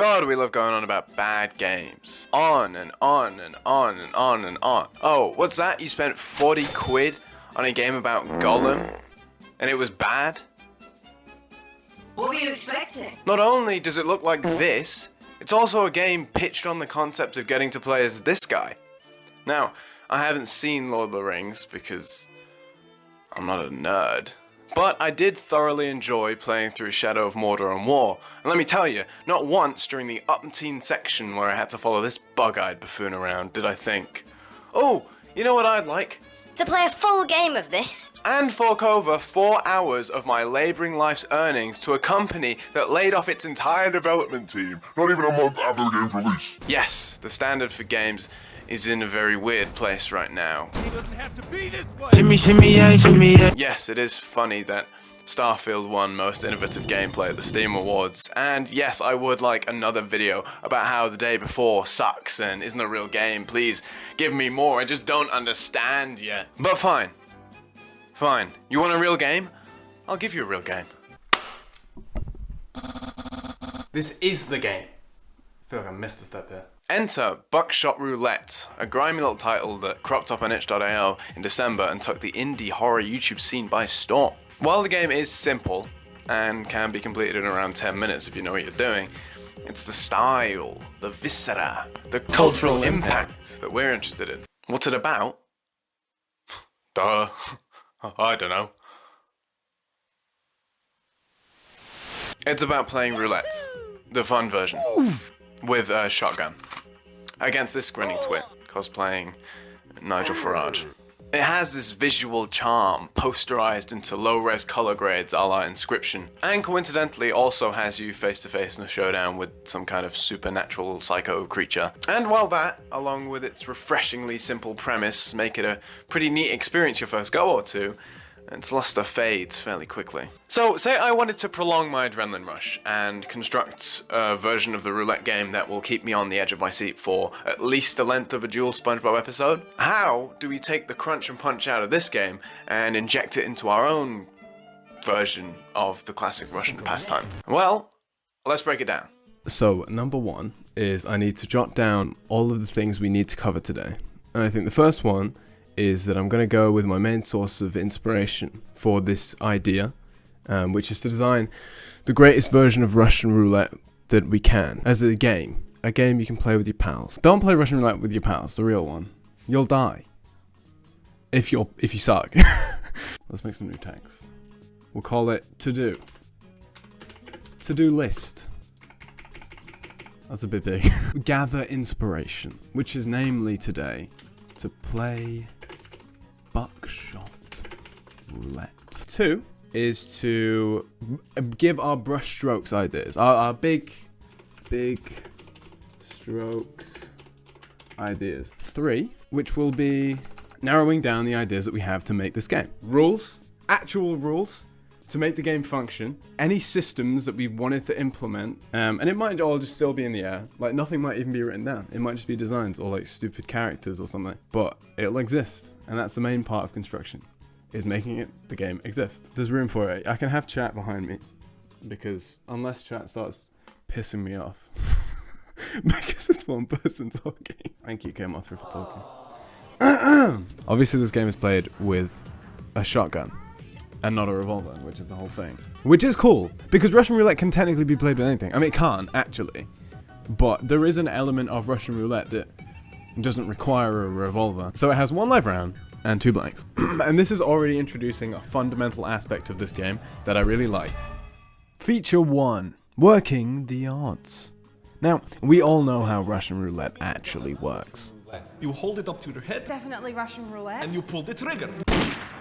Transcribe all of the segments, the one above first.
God, we love going on about bad games. On and on and on and on and on. Oh, what's that? You spent 40 quid on a game about Gollum? And it was bad? What were you expecting? Not only does it look like this, it's also a game pitched on the concept of getting to play as this guy. Now, I haven't seen Lord of the Rings because I'm not a nerd. But I did thoroughly enjoy playing through Shadow of Mordor and War. And let me tell you, not once during the umpteen section where I had to follow this bug-eyed buffoon around did I think, oh, you know what I'd like? To play a full game of this? And fork over 4 hours of my labouring life's earnings to a company that laid off its entire development team, not even a month after the game's release. Yes, the standard for games is in a very weird place right now. He doesn't have to be this way. Shimmy, yeah. Yes, it is funny that Starfield won Most Innovative Gameplay at the Steam Awards, and yes, I would like another video about how The Day Before sucks and isn't a real game. Please give me more, I just don't understand yet. But fine. Fine. You want a real game? I'll give you a real game. This is the game. I feel like I missed a step here. Enter Buckshot Roulette, a grimy little title that cropped up on itch.io in December and took the indie horror YouTube scene by storm. While the game is simple, and can be completed in around 10 minutes if you know what you're doing, it's the style, the viscera, the cultural impact that we're interested in. What's it about? Duh. I don't know. It's about playing roulette, the fun version, with a shotgun, against this grinning twit, cosplaying Nigel Farage. It has this visual charm, posterized into low-res color grades a la Inscription, and coincidentally also has you face-to-face in a showdown with some kind of supernatural psycho creature. And while that, along with its refreshingly simple premise, make it a pretty neat experience your first go or two, its luster fades fairly quickly. So, say I wanted to prolong my adrenaline rush and construct a version of the roulette game that will keep me on the edge of my seat for at least the length of a dual SpongeBob episode. How do we take the crunch and punch out of this game and inject it into our own version of the classic Russian pastime? Well, let's break it down. So, number one is I need to jot down all of the things we need to cover today. And I think the first one is that I'm going to go with my main source of inspiration for this idea, which is to design the greatest version of Russian roulette that we can as a game you can play with your pals. Don't play Russian roulette with your pals, the real one. You'll die if you suck. Let's make some new text. We'll call it to-do list. That's a bit big. Gather inspiration, which is namely today to play Buckshot Roulette. 2 is to give our brush strokes ideas, our big strokes ideas. 3, which will be narrowing down the ideas that we have to make this game. Rules, actual rules to make the game function. Any systems that we wanted to implement, and it might all just still be in the air. Like nothing might even be written down. It might just be designs or like stupid characters or something, but it'll exist. And that's the main part of construction, is making the game exist. There's room for it. I can have chat behind me, because unless chat starts pissing me off, because it's one person talking. Thank you, K-Mothra, for talking. Obviously, this game is played with a shotgun, and not a revolver, which is the whole thing. Which is cool, because Russian roulette can technically be played with anything. I mean, it can't, actually. But there is an element of Russian roulette that doesn't require a revolver. So it has 1 live round and 2 blanks. And this is already introducing a fundamental aspect of this game that I really like. Feature 1. Working the odds. Now, we all know how Russian roulette actually works. You hold it up to your head Definitely Russian roulette. and you pull the trigger.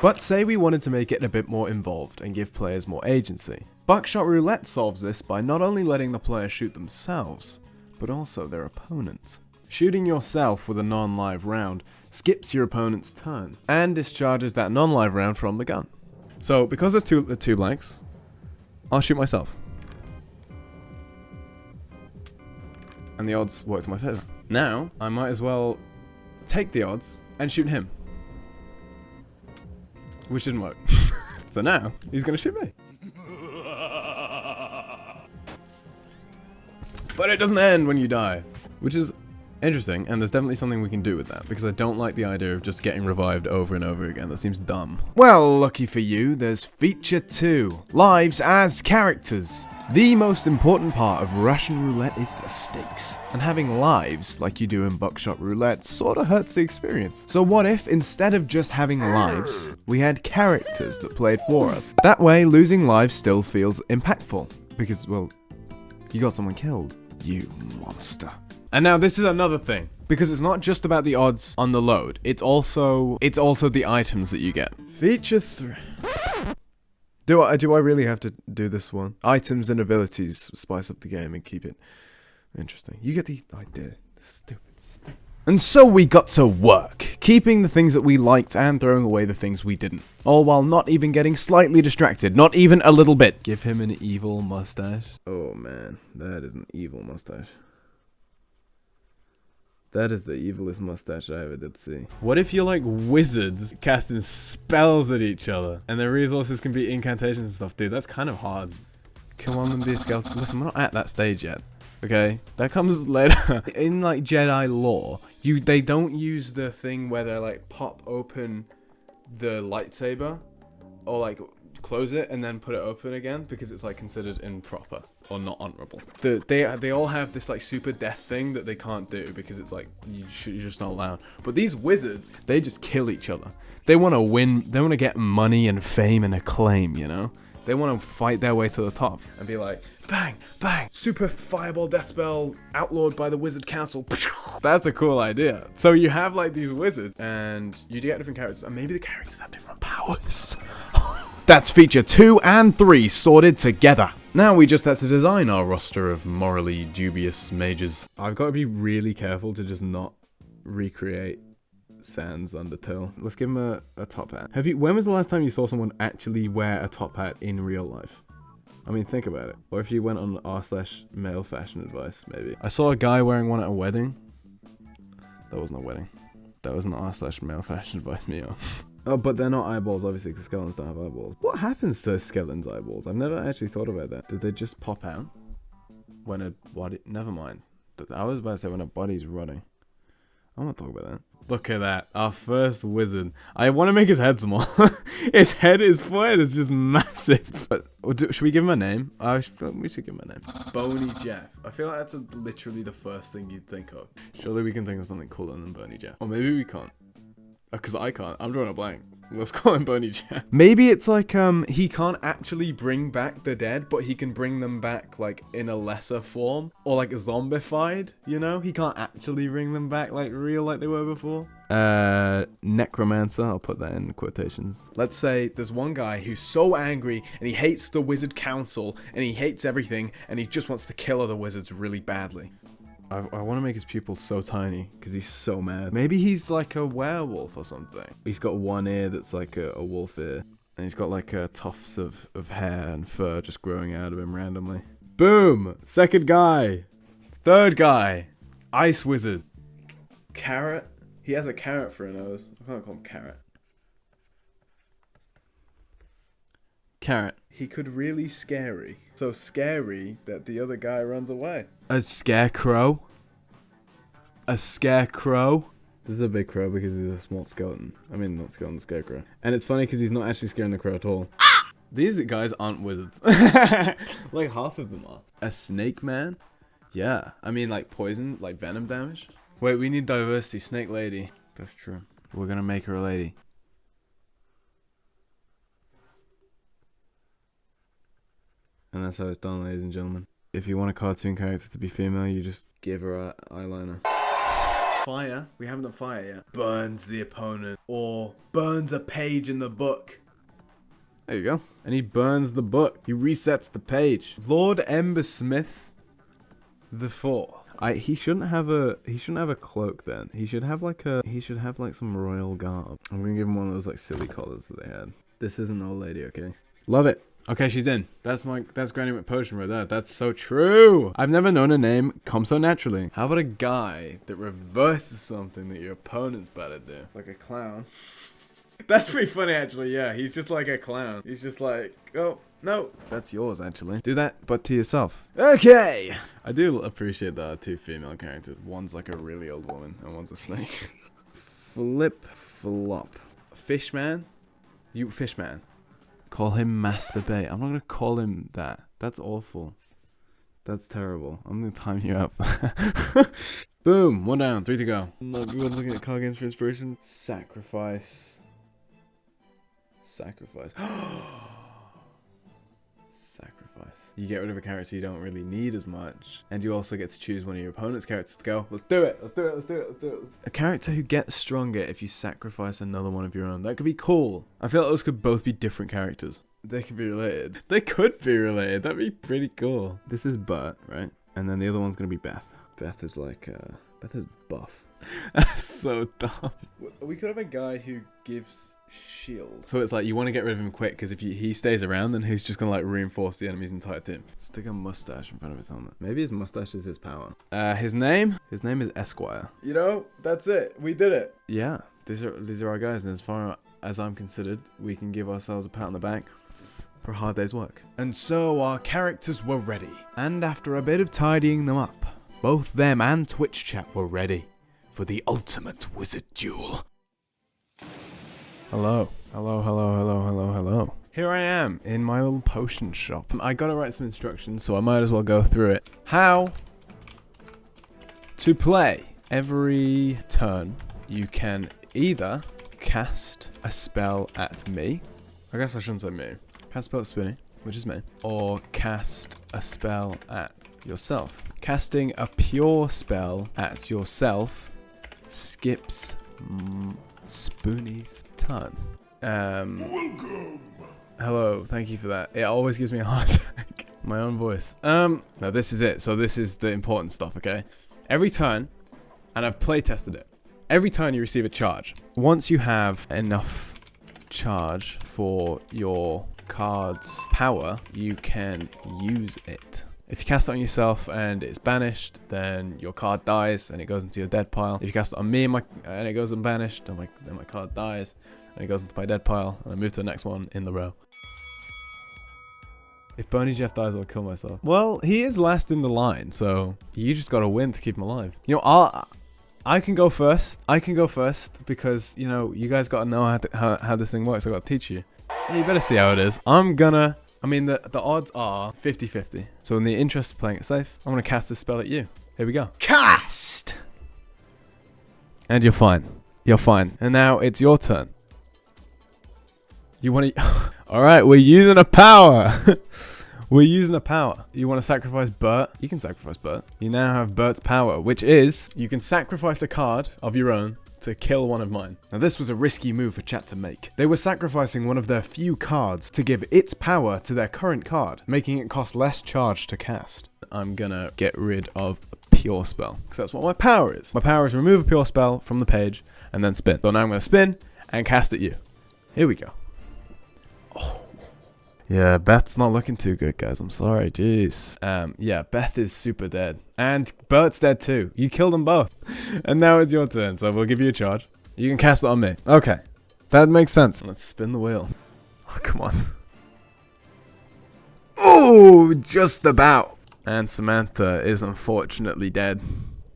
But say we wanted to make it a bit more involved and give players more agency. Buckshot Roulette solves this by not only letting the player shoot themselves, but also their opponent. Shooting yourself with a non-live round skips your opponent's turn and discharges that non-live round from the gun. So because there's two blanks, I'll shoot myself. And the odds work to my favor. Now, I might as well take the odds and shoot him. Which didn't work. So now, he's gonna shoot me. but it doesn't end when you die, which is interesting, and there's definitely something we can do with that, because I don't like the idea of just getting revived over and over again. That seems dumb. Well, lucky for you, there's feature 2, lives as characters. The most important part of Russian roulette is the stakes, and having lives, like you do in buckshot roulette, sorta hurts the experience. So what if, instead of just having lives, we had characters that played for us? That way, losing lives still feels impactful, because, well, you got someone killed. You monster. And now this is another thing, because it's not just about the odds on the load, it's also the items that you get. Feature 3. Do I really have to do this one? Items and abilities spice up the game and keep it interesting. You get the idea. Stupid. And so we got to work, keeping the things that we liked and throwing away the things we didn't. All while not even getting slightly distracted, not even a little bit. Give him an evil mustache. Oh man, that is an evil mustache. That is the evilest mustache I ever did see. What if you're like wizards casting spells at each other and their resources can be incantations and stuff? Dude, that's kind of hard. Come on and be a skeleton. Listen, we're not at that stage yet. Okay? That comes later. In like Jedi lore, they don't use the thing where they like pop open the lightsaber or like close it and then put it open again, because it's like considered improper or not honorable. They all have this like super death thing that they can't do because it's like you're just not allowed. But these wizards, they just kill each other. They want to win. They want to get money and fame and acclaim, you know? They want to fight their way to the top and be like, bang, bang, super fireball death spell outlawed by the wizard council. That's a cool idea. So you have like these wizards and you get different characters, and maybe the characters have different powers. That's feature 2 and 3 sorted together. Now we just had to design our roster of morally dubious mages. I've got to be really careful to just not recreate Sans Undertale. Let's give him a top hat. When was the last time you saw someone actually wear a top hat in real life? I mean, think about it. Or if you went on r/male fashion advice, maybe. I saw a guy wearing one at a wedding. That wasn't a wedding. That was an r/male fashion advice, Mio. Oh, but they're not eyeballs, obviously, because skeletons don't have eyeballs. What happens to skeletons' eyeballs? I've never actually thought about that. Did they just pop out when a body... Never mind. I was about to say when a body's rotting. I want to talk about that. Look at that. Our first wizard. I want to make his head small. His forehead is just massive. But, should we give him a name? I feel like we should give him a name. Boney Jeff. I feel like that's literally the first thing you'd think of. Surely we can think of something cooler than Boney Jeff. Or maybe we can't. Because I can't. I'm drawing a blank. Let's call him Boney Jeff. Maybe it's like, he can't actually bring back the dead, but he can bring them back, like, in a lesser form. Or, like, zombified, you know? He can't actually bring them back, like, real like they were before. Necromancer. I'll put that in quotations. Let's say there's one guy who's so angry, and he hates the wizard council, and he hates everything, and he just wants to kill other wizards really badly. I want to make his pupils so tiny because he's so mad. Maybe he's like a werewolf or something. He's got one ear that's like a wolf ear. And he's got like tufts of hair and fur just growing out of him randomly. Boom! Second guy. Third guy. Ice wizard. Carrot. He has a carrot for a nose. I can't call him Carrot. Carrot. He could really scary. So scary that the other guy runs away. A scarecrow? A scarecrow? This is a big crow because he's a small skeleton. I mean, not skeleton, scarecrow. And it's funny because he's not actually scaring the crow at all. These guys aren't wizards. Like half of them are. A snake man? Yeah. I mean, like poison, like venom damage. Wait, we need diversity. Snake lady. That's true. We're gonna make her a lady. And that's how it's done, ladies and gentlemen. If you want a cartoon character to be female, you just give her an eyeliner. Fire, we haven't done fire yet. Burns the opponent, or burns a page in the book. There you go. And he burns the book. He resets the page. Lord Ember Smith the Fourth. He shouldn't have a cloak then. He should have like some royal garb. I'm gonna give him one of those like silly collars that they had. This is an old lady, okay? Love it. Okay, she's in. That's Granny McPotion right there. That's so true. I've never known a name come so naturally. How about a guy that reverses something that your opponent's better do? Like a clown. That's pretty funny, actually. Yeah, he's just like a clown. He's just like, oh, no. That's yours, actually. Do that, but to yourself. Okay. I do appreciate the two female characters. One's like a really old woman, and one's a snake. Flip flop. Fishman? You Fishman. Call him Masturbate. I'm not going to call him that. That's awful. That's terrible. I'm going to time you up. Boom. 1 down. 3 to go. Look, you were looking at card games for inspiration. Sacrifice. Sacrifice. Sacrifice. You get rid of a character you don't really need as much. And you also get to choose one of your opponent's characters to go. Let's do it. Let's do it. Let's do it. Let's do it. A character who gets stronger if you sacrifice another one of your own. That could be cool. I feel like those could both be different characters. They could be related. They could be related. That'd be pretty cool. This is Bert, right? And then the other one's going to be Beth. Beth is like, Beth is buff. That's so dumb. We could have a guy who gives shield. So it's like you want to get rid of him quick because if he stays around, then he's just going to like reinforce the enemy's entire team. Stick a mustache in front of his helmet. Maybe his mustache is his power. His name is Esquire. You know, that's it. We did it. Yeah, these are our guys, and as far as I'm considered, we can give ourselves a pat on the back for a hard day's work. And so our characters were ready. And after a bit of tidying them up, both them and Twitch chat were ready for the ultimate wizard duel. Hello. Hello, hello, hello, hello, hello. Here I am in my little potion shop. I gotta write some instructions, so I might as well go through it. How to play. Every turn, you can either cast a spell at me. I guess I shouldn't say me. Cast a spell at Spinny, which is me. Or cast a spell at yourself. Casting a pure spell at yourself skips Spoonie's turn. Welcome. Hello, thank you for that. It always gives me a heart attack. My own voice. No, this is it. So this is the important stuff, okay? Every turn, and I've play tested it. Every turn you receive a charge. Once you have enough charge for your card's power, you can use it. If you cast it on yourself and it's banished, then your card dies and it goes into your dead pile. If you cast it on me and it goes unbanished, then my card dies and it goes into my dead pile, and I move to the next one in the row. If Boney Jeff dies, I'll kill myself. Well, he is last in the line, so you just gotta win to keep him alive. You know, I can go first. I can go first because, you know, you guys gotta know how this thing works. I gotta teach you. Yeah, you better see how it is. I mean, the odds are 50-50. So in the interest of playing it safe, I'm going to cast this spell at you. Here we go. Cast! And you're fine. You're fine. And now it's your turn. You want to... Alright, we're using a power. We're using a power. You want to sacrifice Bert? You can sacrifice Bert. You now have Bert's power, which is you can sacrifice a card of your own to kill one of mine. Now this was a risky move for chat to make. They were sacrificing one of their few cards to give its power to their current card, making it cost less charge to cast. I'm gonna get rid of a pure spell, because that's what my power is. My power is remove a pure spell from the page and then spin. So now I'm gonna spin and cast at you. Here we go. Oh. Yeah, Beth's not looking too good, guys. I'm sorry, jeez. Yeah, Beth is super dead. And Bert's dead too. You killed them both. And now it's your turn, so we'll give you a charge. You can cast it on me. Okay. That makes sense. Let's spin the wheel. Oh, come on. Oh, just about. And Samantha is unfortunately dead.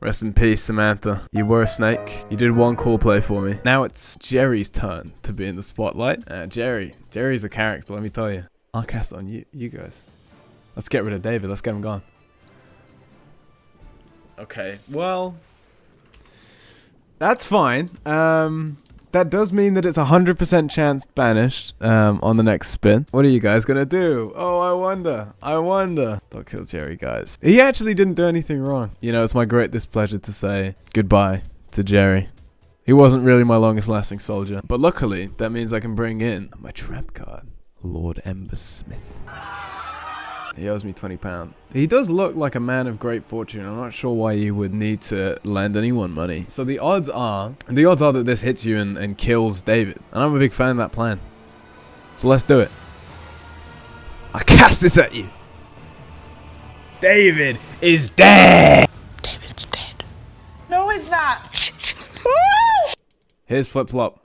Rest in peace, Samantha. You were a snake. You did one cool play for me. Now it's Jerry's turn to be in the spotlight. Jerry's a character, let me tell you. I'll cast it on you guys. Let's get rid of David. Let's get him gone. Okay, well, that's fine. That does mean that it's 100% chance banished on the next spin. What are you guys gonna do? Oh, I wonder. Don't kill Jerry, guys. He actually didn't do anything wrong. You know, it's my great displeasure to say goodbye to Jerry. He wasn't really my longest lasting soldier. But luckily, that means I can bring in my trap card. Lord Ember Smith. He owes me £20. He does look like a man of great fortune. I'm not sure why you would need to lend anyone money. So the odds are that this hits you and kills David. And I'm a big fan of that plan. So let's do it. I cast this at you. David is dead. David's dead. No, he's not. Here's flip flop.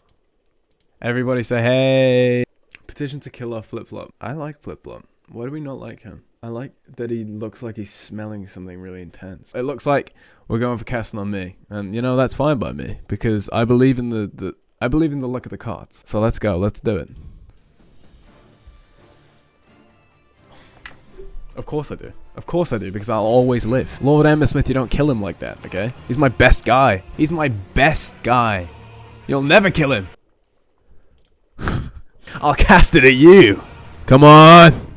Everybody say hey. Petition to kill off Flip-Flop. I like Flip-Flop. Why do we not like him? I like that he looks like he's smelling something really intense. It looks like we're going for casting on me. And you know, that's fine by me. Because I believe in the luck of the cards. So let's go. Let's do it. Of course I do. Of course I do, because I'll always live. Lord Embersmith, you don't kill him like that, okay? He's my best guy. He's my best guy. You'll never kill him. I'll cast it at you. Come on.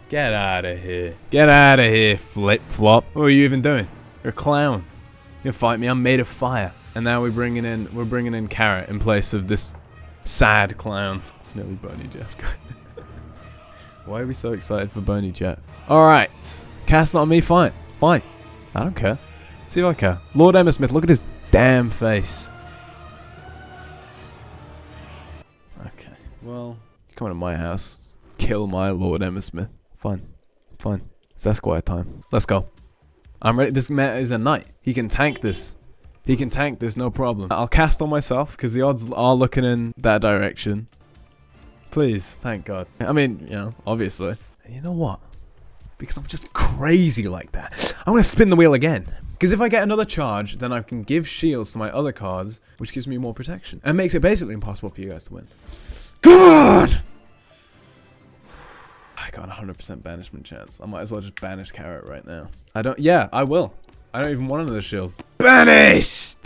Get out of here. Get out of here, Flip-Flop. What are you even doing? You're a clown. You fight me. I'm made of fire. And now we're bringing in Carrot in place of this sad clown. It's nearly Boney Jeff. Why are we so excited for Boney Jeff? Alright. Cast on me, fine. Fine. I don't care. See if I care. Lord Embersmith, look at his damn face. Okay. Well, come to my house. Kill my Lord Embersmith. Fine. Fine. It's Esquire time. Let's go. I'm ready. This meta is a knight. He can tank this. He can tank this, no problem. I'll cast on myself, because the odds are looking in that direction. Please, thank God. I mean, you know, obviously. And you know what? Because I'm just crazy like that. I'm going to spin the wheel again. Because if I get another charge, then I can give shields to my other cards, which gives me more protection. And makes it basically impossible for you guys to win. God! I got a 100% banishment chance. I might as well just banish Carrot right now. Yeah, I will. I don't even want another shield. Banished!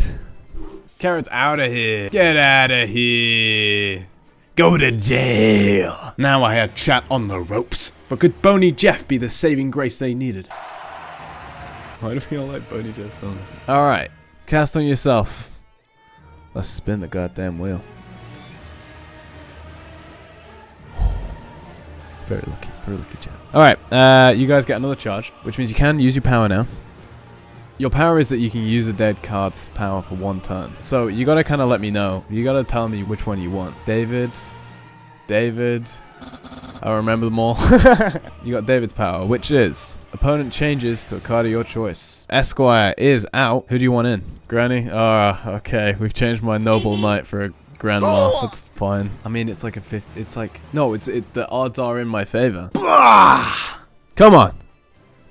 Carrot's out of here. Get out of here. Go to jail. Now I had chat on the ropes. But could Boney Jeff be the saving grace they needed? Why do we all like Boney Jeff so much? Alright. Cast on yourself. Let's spin the goddamn wheel. Very lucky chat. Alright, you guys get another charge, which means you can use your power now. Your power is that you can use a dead card's power for 1 turn. So you gotta kind of let me know. You gotta tell me which one you want. David. I remember them all. You got David's power, which is opponent changes to a card of your choice. Esquire is out. Who do you want in? Granny? Okay. We've changed my noble knight for a grandma. That's fine. I mean, it's like a 50. It's like no. The odds are in my favor. Come on.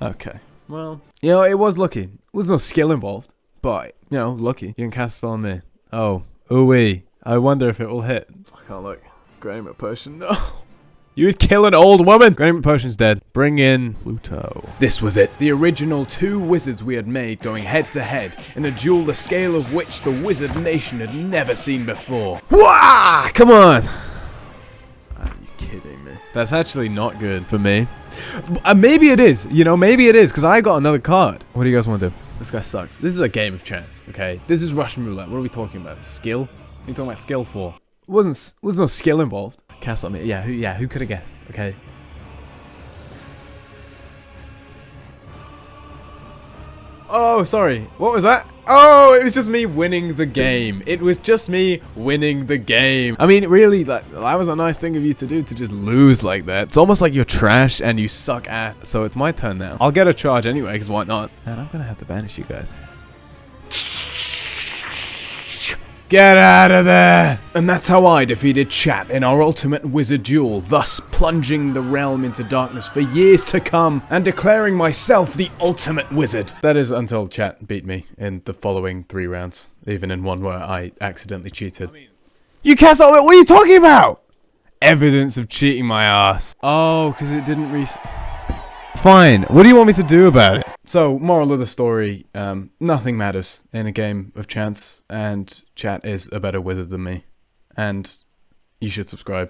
Okay. Well, you know, it was lucky. There was no skill involved, but, you know, lucky. You can cast a spell on me. Oh, ooh-wee. I wonder if it will hit. I can't look. Granny Potion, no. You would kill an old woman! Granny Potion's dead. Bring in Pluto. This was it. The original 2 wizards we had made going head to head in a duel the scale of which the wizard nation had never seen before. Wah! Come on! Are you kidding me? That's actually not good for me. Maybe it is. You know, maybe it is, because I got another card. What do you guys want to do? This guy sucks. This is a game of chance, okay? This is Russian roulette. What are we talking about? Skill? What are you talking about skill for? Was no skill involved. Cast on me. Yeah, who could have guessed? Okay. Oh, sorry. What was that? Oh, it was just me winning the game. It was just me winning the game. I mean, really, that was a nice thing of you to do, to just lose like that. It's almost like you're trash and you suck ass. So it's my turn now. I'll get a charge anyway, because why not? And I'm going to have to banish you guys. Get out of there! And that's how I defeated Chat in our ultimate wizard duel, thus plunging the realm into darkness for years to come, and declaring myself the ultimate wizard. That is until Chat beat me in the following 3 rounds, even in one where I accidentally cheated. You cast out, what are you talking about? Evidence of cheating my ass. Oh, because it didn't Fine, what do you want me to do about it? So, moral of the story, nothing matters in a game of chance, and Chat is a better wizard than me. And you should subscribe.